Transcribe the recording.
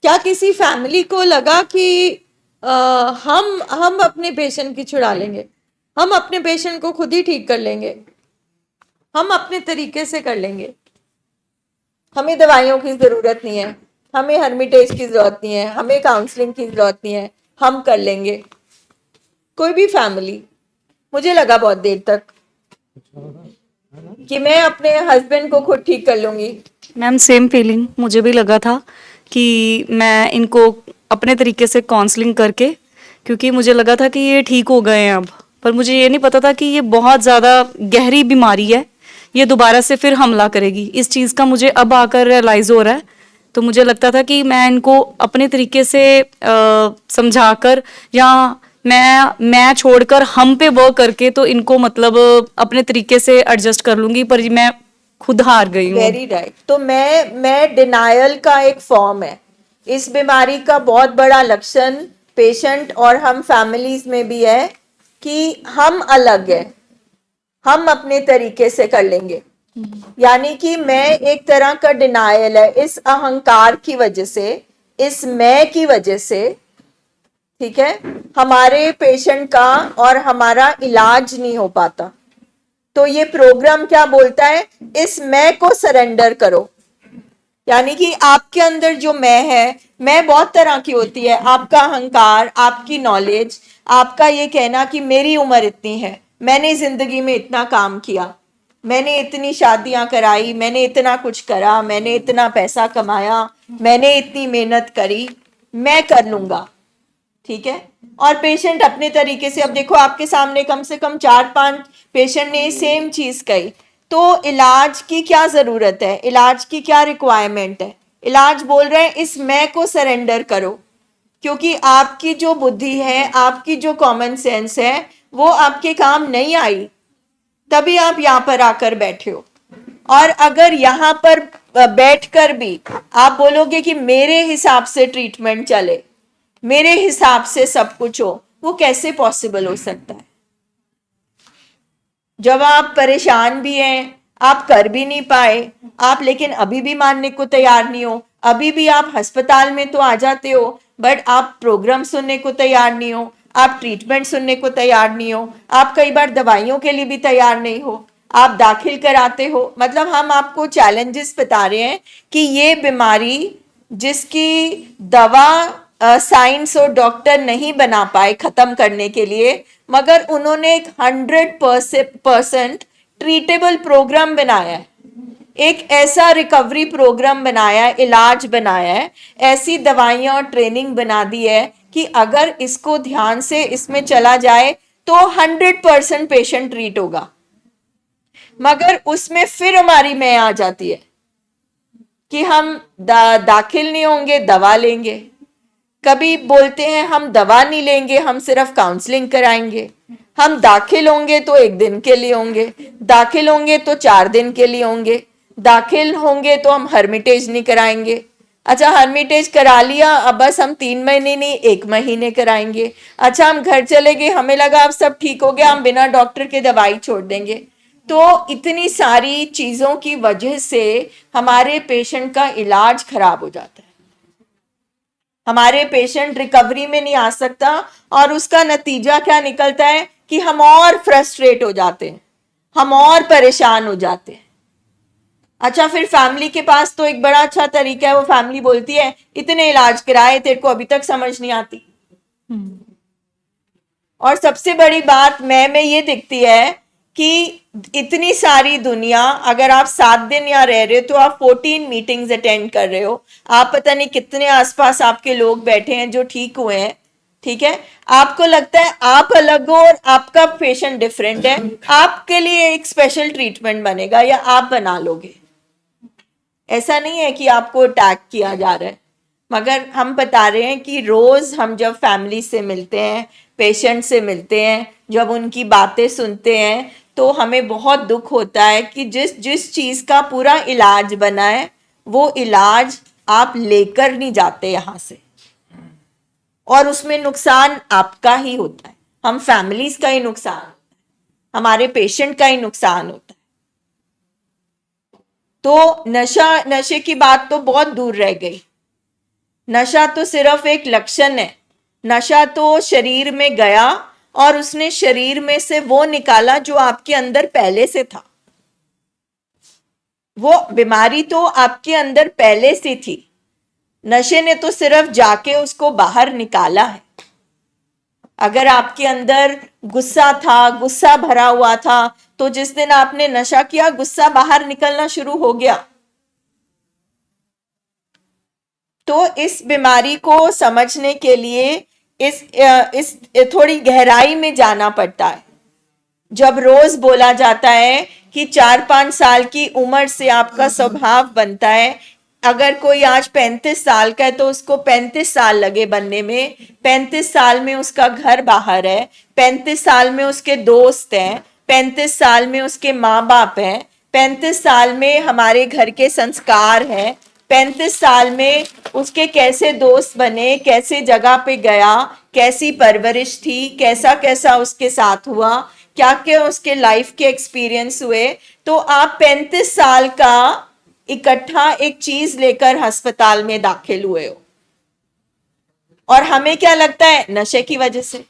क्या किसी फैमिली को लगा कि हम अपने पेशेंट की छुड़ा लेंगे, हम अपने पेशेंट को खुद ही ठीक कर लेंगे, हम अपने तरीके से कर लेंगे, हमें दवाइयों की जरूरत नहीं है, हमें हर्मिटेज की जरूरत नहीं है, हमें काउंसलिंग की जरूरत नहीं है, हम कर लेंगे? कोई भी फैमिली, मुझे लगा बहुत देर तक कि मैं अपने हस्बैंड को खुद ठीक कर लूंगी। मैम सेम फीलिंग मुझे भी लगा था कि मैं इनको अपने तरीके से काउंसलिंग करके, क्योंकि मुझे लगा था कि ये ठीक हो गए हैं अब, पर मुझे ये नहीं पता था कि ये बहुत ज़्यादा गहरी बीमारी है, ये दोबारा से फिर हमला करेगी। इस चीज़ का मुझे अब आकर रियलाइज़ हो रहा है। तो मुझे लगता था कि मैं इनको अपने तरीके से समझाकर, या मैं छोड़कर हम पे वर्क करके तो इनको मतलब अपने तरीके से एडजस्ट कर लूंगी, पर मैं खुद हार गई हूँ अब। Very right. तो मैं डिनायल का एक फॉर्म है। इस बीमारी का बहुत बड़ा लक्षण पेशेंट और हम फैमिलीज में भी है कि हम अलग है, हम अपने तरीके से कर लेंगे। यानी कि मैं एक तरह का डिनायल है इस अहंकार की वजह से, इस मैं की वजह से, ठीक है, हमारे पेशेंट का और हमारा इलाज नहीं हो पाता। तो ये प्रोग्राम क्या बोलता है? इस मैं को सरेंडर करो। यानी कि आपके अंदर जो मैं बहुत तरह की होती है। आपका अहंकार, आपकी नॉलेज, आपका ये कहना कि मेरी उम्र इतनी है, मैंने जिंदगी में इतना काम किया, मैंने इतनी शादियां कराई, मैंने इतना कुछ करा, मैंने इतना पैसा कमाया, मैंने इतनी मेहनत करी, मैं कर लूंगा, ठीक है। और पेशेंट अपने तरीके से, अब देखो आपके सामने कम से कम 4-5 पेशेंट ने सेम चीज कही। तो इलाज की क्या जरूरत है, इलाज की क्या रिक्वायरमेंट है? इलाज बोल रहे हैं इस मैं को सरेंडर करो, क्योंकि आपकी जो बुद्धि है, आपकी जो कॉमन सेंस है, वो आपके काम नहीं आई, तभी आप यहाँ पर आकर बैठे हो। और अगर यहाँ पर बैठकर भी आप बोलोगे कि मेरे हिसाब से ट्रीटमेंट चले, मेरे हिसाब से सब कुछ हो, वो कैसे पॉसिबल हो सकता है? जब आप परेशान भी हैं, आप कर भी नहीं पाए, आप लेकिन अभी भी मानने को तैयार नहीं हो, अभी भी आप अस्पताल में तो आ जाते हो, बट आप प्रोग्राम सुनने को तैयार नहीं हो, आप ट्रीटमेंट सुनने को तैयार नहीं हो, आप कई बार दवाइयों के लिए भी तैयार नहीं हो, आप दाखिल कराते हो। मतलब हम आपको चैलेंजेस बता रहे हैं कि ये बीमारी जिसकी दवा साइंस और डॉक्टर नहीं बना पाए खत्म करने के लिए, मगर उन्होंने एक 100% ट्रीटेबल प्रोग्राम बनाया है, एक ऐसा रिकवरी प्रोग्राम बनाया है, इलाज बनाया है, ऐसी दवाइयां और ट्रेनिंग बना दी है कि अगर इसको ध्यान से इसमें चला जाए तो 100% पेशेंट ट्रीट होगा। मगर उसमें फिर हमारी मैं आ जाती है कि हम दाखिल नहीं होंगे, दवा लेंगे। कभी बोलते हैं हम दवा नहीं लेंगे, हम सिर्फ काउंसलिंग कराएंगे। हम दाखिल होंगे तो 1 दिन के लिए होंगे, दाखिल होंगे तो 4 दिन के लिए होंगे, दाखिल होंगे तो हम हर्मिटेज नहीं कराएंगे। अच्छा, हर्मिटेज करा लिया, अब बस हम 3 महीने नहीं 1 महीने कराएंगे। अच्छा, हम घर चले गए, हमें लगा अब सब ठीक हो गया, हम बिना डॉक्टर के दवाई छोड़ देंगे। तो इतनी सारी चीजों की वजह से हमारे पेशेंट का इलाज खराब हो जाता है, हमारे पेशेंट रिकवरी में नहीं आ सकता, और उसका नतीजा क्या निकलता है कि हम और फ्रस्ट्रेट हो जाते हैं, हम और परेशान हो जाते हैं। अच्छा, फिर फैमिली के पास तो एक बड़ा अच्छा तरीका है, वो फैमिली बोलती है इतने इलाज कराए, तेरे को अभी तक समझ नहीं आती। और सबसे बड़ी बात में ये दिखती है कि इतनी सारी दुनिया, अगर आप 7 दिन यहाँ रह रहे हो तो आप 14 मीटिंग्स अटेंड कर रहे हो, आप पता नहीं कितने आसपास आपके लोग बैठे हैं जो ठीक हुए हैं, ठीक है। आपको लगता है आप अलग हो और आपका पेशेंट डिफरेंट है, आपके लिए एक स्पेशल ट्रीटमेंट बनेगा या आप बना लोगे। ऐसा नहीं है कि आपको अटैक किया जा रहा है, मगर हम बता रहे हैं कि रोज हम जब फैमिली से मिलते हैं, पेशेंट से मिलते हैं, जब उनकी बातें सुनते हैं, तो हमें बहुत दुख होता है कि जिस जिस चीज का पूरा इलाज बना है, वो इलाज आप लेकर नहीं जाते यहां से, और उसमें नुकसान आपका ही होता है, हम फैमिलीज का ही नुकसान, हमारे पेशेंट का ही नुकसान होता है। तो नशे की बात तो बहुत दूर रह गई। नशा तो सिर्फ एक लक्षण है। नशा तो शरीर में गया और उसने शरीर में से वो निकाला जो आपके अंदर पहले से था। वो बीमारी तो आपके अंदर पहले से थी, नशे ने तो सिर्फ जाके उसको बाहर निकाला है। अगर आपके अंदर गुस्सा था, गुस्सा भरा हुआ था, तो जिस दिन आपने नशा किया गुस्सा बाहर निकलना शुरू हो गया। तो इस बीमारी को समझने के लिए इस थोड़ी गहराई में जाना पड़ता है। जब रोज बोला जाता है कि 4-5 साल की उम्र से आपका स्वभाव बनता है, अगर कोई आज 35 साल का है तो उसको 35 साल लगे बनने में, 35 साल में उसका घर बाहर है, 35 साल में उसके दोस्त हैं, 35 साल में उसके माँ बाप हैं, 35 साल में हमारे घर के संस्कार हैं, 35 साल में उसके कैसे दोस्त बने, कैसे जगह पे गया, कैसी परवरिश थी, कैसा कैसा उसके साथ हुआ, क्या क्या उसके लाइफ के एक्सपीरियंस हुए। तो आप 35 साल का इकट्ठा एक चीज लेकर अस्पताल में दाखिल हुए हो, और हमें क्या लगता है नशे की वजह से।